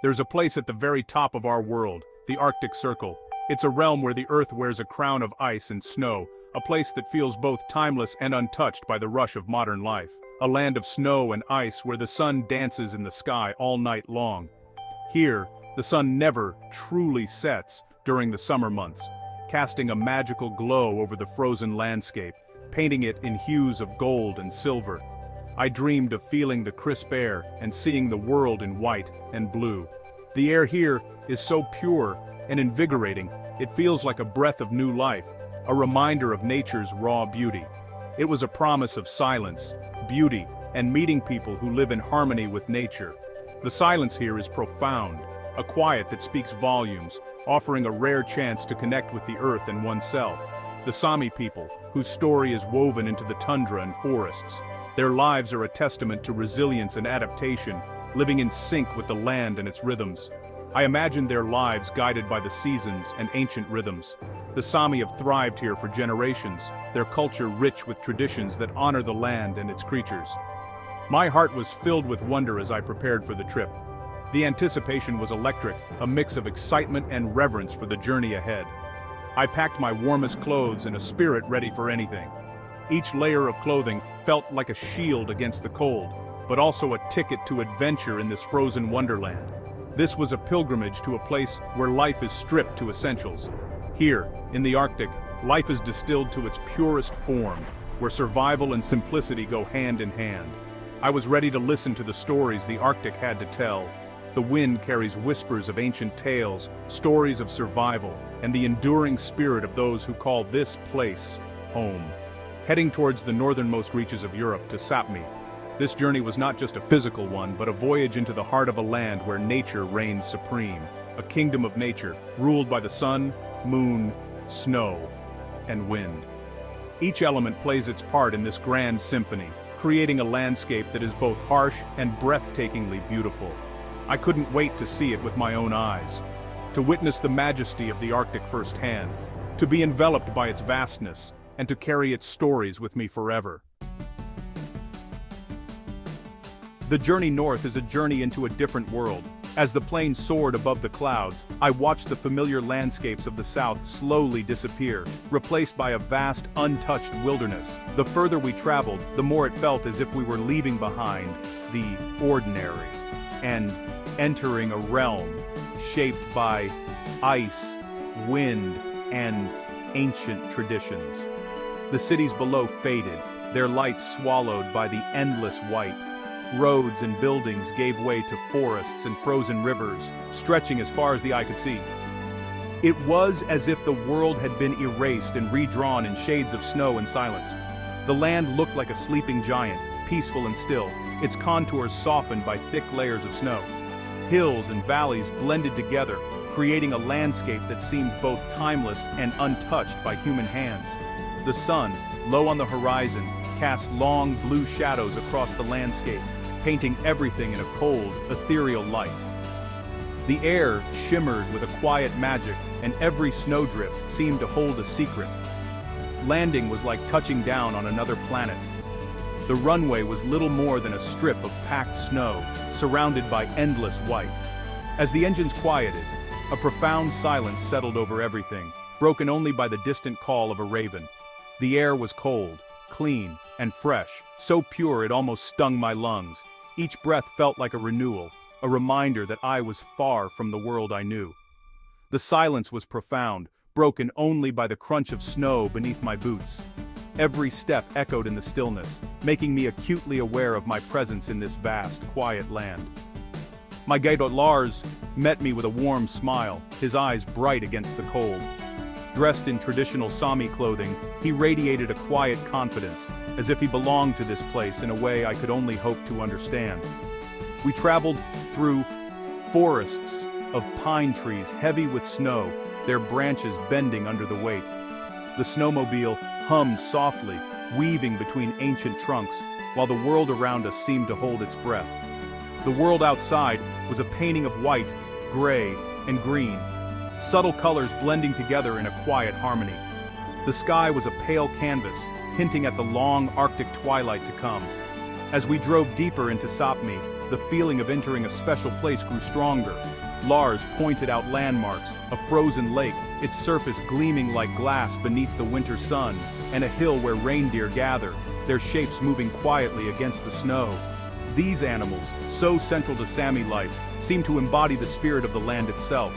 There's a place at the very top of our world, the Arctic Circle. It's a realm where the Earth wears a crown of ice and snow, a place that feels both timeless and untouched by the rush of modern life. A land of snow and ice where the sun dances in the sky all night long. Here, the sun never truly sets during the summer months, casting a magical glow over the frozen landscape, painting it in hues of gold and silver. I dreamed of feeling the crisp air and seeing the world in white and blue. The air here is so pure and invigorating, it feels like a breath of new life, a reminder of nature's raw beauty. It was a promise of silence, beauty, and meeting people who live in harmony with nature. The silence here is profound, a quiet that speaks volumes, offering a rare chance to connect with the earth and oneself. The Sami people, whose story is woven into the tundra and forests. Their lives are a testament to resilience and adaptation, living in sync with the land and its rhythms. I imagine their lives guided by the seasons and ancient rhythms. The Sami have thrived here for generations, their culture rich with traditions that honor the land and its creatures. My heart was filled with wonder as I prepared for the trip. The anticipation was electric, a mix of excitement and reverence for the journey ahead. I packed my warmest clothes and a spirit ready for anything. Each layer of clothing felt like a shield against the cold, but also a ticket to adventure in this frozen wonderland. This was a pilgrimage to a place where life is stripped to essentials. Here, in the Arctic, life is distilled to its purest form, where survival and simplicity go hand in hand. I was ready to listen to the stories the Arctic had to tell. The wind carries whispers of ancient tales, stories of survival, and the enduring spirit of those who call this place home. Heading towards the northernmost reaches of Europe to Sapmi, this journey was not just a physical one, but a voyage into the heart of a land where nature reigns supreme, a kingdom of nature, ruled by the sun, moon, snow, and wind. Each element plays its part in this grand symphony, creating a landscape that is both harsh and breathtakingly beautiful. I couldn't wait to see it with my own eyes, to witness the majesty of the Arctic firsthand, to be enveloped by its vastness, and to carry its stories with me forever. The journey north is a journey into a different world. As the plane soared above the clouds, I watched the familiar landscapes of the south slowly disappear, replaced by a vast, untouched wilderness. The further we traveled, the more it felt as if we were leaving behind the ordinary and entering a realm shaped by ice, wind, and ancient traditions. The cities below faded, their lights swallowed by the endless white. Roads and buildings gave way to forests and frozen rivers, stretching as far as the eye could see. It was as if the world had been erased and redrawn in shades of snow and silence. The land looked like a sleeping giant, peaceful and still, its contours softened by thick layers of snow. Hills and valleys blended together, creating a landscape that seemed both timeless and untouched by human hands. The sun, low on the horizon, cast long blue shadows across the landscape, painting everything in a cold, ethereal light. The air shimmered with a quiet magic, and every snowdrift seemed to hold a secret. Landing was like touching down on another planet. The runway was little more than a strip of packed snow, surrounded by endless white. As the engines quieted, a profound silence settled over everything, broken only by the distant call of a raven. The air was cold, clean, and fresh, so pure it almost stung my lungs. Each breath felt like a renewal, a reminder that I was far from the world I knew. The silence was profound, broken only by the crunch of snow beneath my boots. Every step echoed in the stillness, making me acutely aware of my presence in this vast, quiet land. My guide Lars met me with a warm smile, his eyes bright against the cold. Dressed in traditional Sami clothing, he radiated a quiet confidence, as if he belonged to this place in a way I could only hope to understand. We traveled through forests of pine trees heavy with snow, their branches bending under the weight. The snowmobile hummed softly, weaving between ancient trunks, while the world around us seemed to hold its breath. The world outside was a painting of white, gray, and green, subtle colors blending together in a quiet harmony. The sky was a pale canvas, hinting at the long Arctic twilight to come. As we drove deeper into Sapmi, the feeling of entering a special place grew stronger. Lars pointed out landmarks, a frozen lake, its surface gleaming like glass beneath the winter sun, and a hill where reindeer gather, their shapes moving quietly against the snow. These animals, so central to Sami life, seem to embody the spirit of the land itself.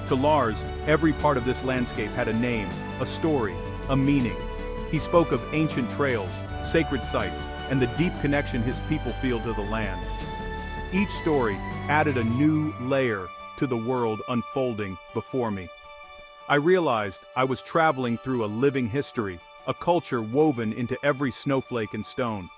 To Lars, every part of this landscape had a name, a story, a meaning. He spoke of ancient trails, sacred sites, and the deep connection his people feel to the land. Each story added a new layer to the world unfolding before me. I realized I was traveling through a living history, a culture woven into every snowflake and stone.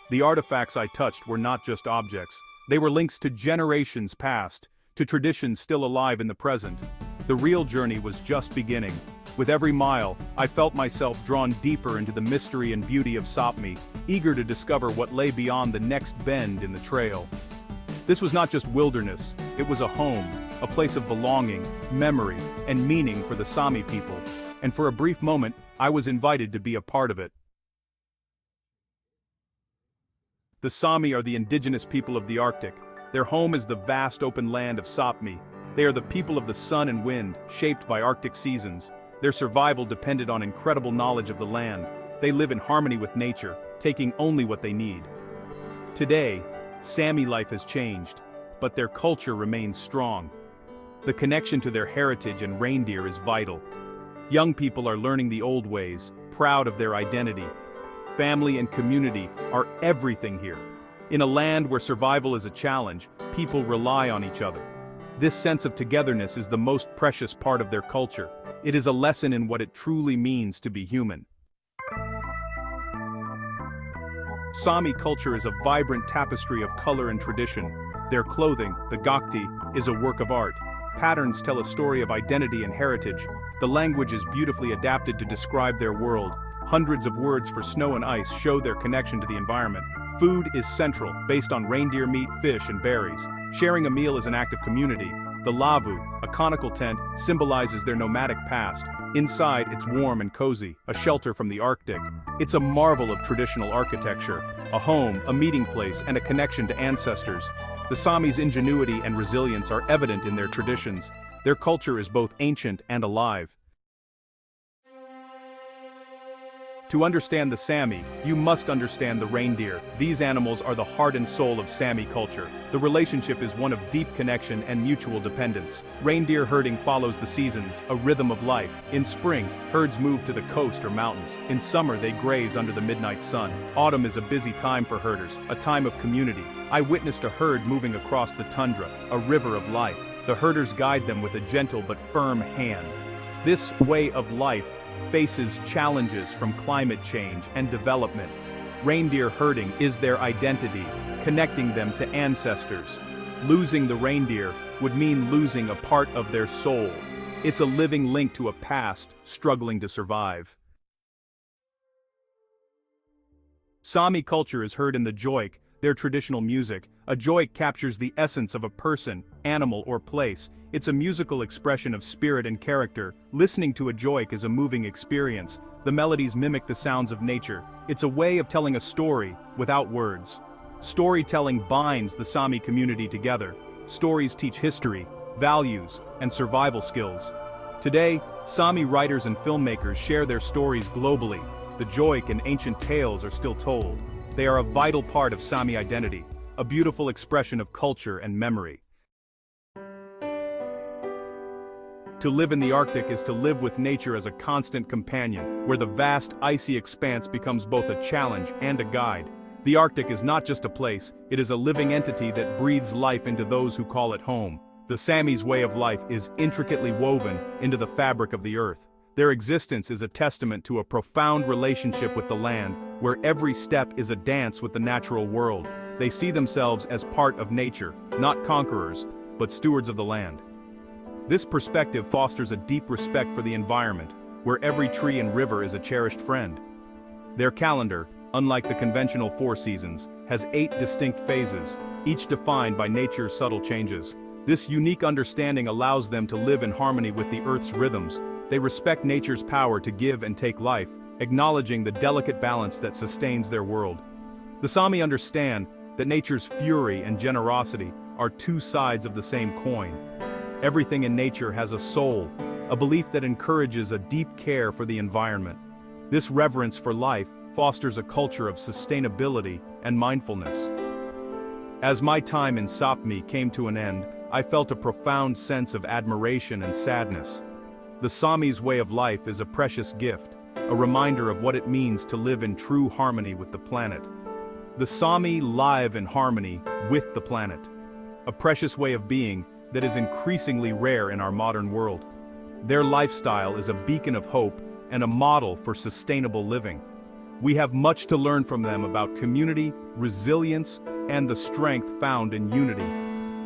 The artifacts I touched were not just objects, they were links to generations past, to traditions still alive in the present. The real journey was just beginning. With every mile, I felt myself drawn deeper into the mystery and beauty of Sápmi, eager to discover what lay beyond the next bend in the trail. This was not just wilderness, it was a home, a place of belonging, memory, and meaning for the Sami people. And for a brief moment, I was invited to be a part of it. The Sami are the indigenous people of the Arctic. Their home is the vast open land of Sápmi. They are the people of the sun and wind, shaped by Arctic seasons. Their survival depended on incredible knowledge of the land. They live in harmony with nature, taking only what they need. Today, Sami life has changed, but their culture remains strong. The connection to their heritage and reindeer is vital. Young people are learning the old ways, proud of their identity. Family and community are everything here. In a land where survival is a challenge, people rely on each other. This sense of togetherness is the most precious part of their culture. It is a lesson in what it truly means to be human. Sami culture is a vibrant tapestry of color and tradition. Their clothing, the gakti, is a work of art. Patterns tell a story of identity and heritage. The language is beautifully adapted to describe their world. Hundreds of words for snow and ice show their connection to the environment. Food is central, based on reindeer meat, fish, and berries. Sharing a meal is an act of community. The lavu, a conical tent, symbolizes their nomadic past. Inside, it's warm and cozy, a shelter from the Arctic. It's a marvel of traditional architecture, a home, a meeting place, and a connection to ancestors. The Sami's ingenuity and resilience are evident in their traditions. Their culture is both ancient and alive. To understand the Sami, you must understand the reindeer. These animals are the heart and soul of Sami culture. The relationship is one of deep connection and mutual dependence. Reindeer herding follows the seasons, a rhythm of life. In spring, herds move to the coast or mountains. In summer, they graze under the midnight sun. Autumn is a busy time for herders, a time of community. I witnessed a herd moving across the tundra, a river of life. The herders guide them with a gentle but firm hand. This way of life faces challenges from climate change and development. Reindeer herding is their identity, connecting them to ancestors. Losing the reindeer would mean losing a part of their soul. It's a living link to a past struggling to survive. Sami culture is heard in the joik, their traditional music. A joik captures the essence of a person, animal, or place. It's a musical expression of spirit and character. Listening to a joik is a moving experience. The melodies mimic the sounds of nature. It's a way of telling a story without words. Storytelling binds the Sami community together. Stories teach history, values, and survival skills. Today, Sami writers and filmmakers share their stories globally. The joik and ancient tales are still told. They are a vital part of Sami identity, a beautiful expression of culture and memory. To live in the Arctic is to live with nature as a constant companion, where the vast icy expanse becomes both a challenge and a guide. The Arctic is not just a place, it is a living entity that breathes life into those who call it home. The Sami's way of life is intricately woven into the fabric of the earth. Their existence is a testament to a profound relationship with the land, where every step is a dance with the natural world. They see themselves as part of nature, not conquerors, but stewards of the land. This perspective fosters a deep respect for the environment, where every tree and river is a cherished friend. Their calendar, unlike the conventional 4 seasons, has 8 distinct phases, each defined by nature's subtle changes. This unique understanding allows them to live in harmony with the Earth's rhythms. They respect nature's power to give and take life, acknowledging the delicate balance that sustains their world. The Sami understand that nature's fury and generosity are two sides of the same coin. Everything in nature has a soul, a belief that encourages a deep care for the environment. This reverence for life fosters a culture of sustainability and mindfulness. As my time in Sapmi came to an end, I felt a profound sense of admiration and sadness. The Sami's way of life is a precious gift, a reminder of what it means to live in true harmony with the planet. The Sami live in harmony with the planet, a precious way of being that is increasingly rare in our modern world. Their lifestyle is a beacon of hope and a model for sustainable living. We have much to learn from them about community, resilience, and the strength found in unity.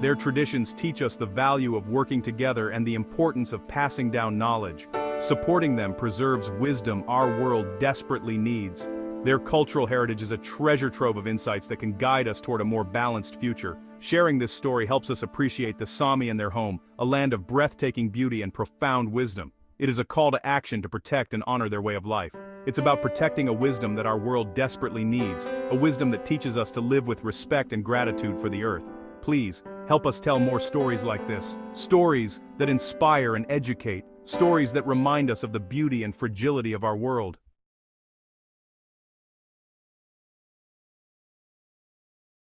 Their traditions teach us the value of working together and the importance of passing down knowledge. Supporting them preserves wisdom our world desperately needs. Their cultural heritage is a treasure trove of insights that can guide us toward a more balanced future. Sharing this story helps us appreciate the Sami and their home, a land of breathtaking beauty and profound wisdom. It is a call to action to protect and honor their way of life. It's about protecting a wisdom that our world desperately needs, a wisdom that teaches us to live with respect and gratitude for the earth. Please, help us tell more stories like this. Stories that inspire and educate. Stories that remind us of the beauty and fragility of our world.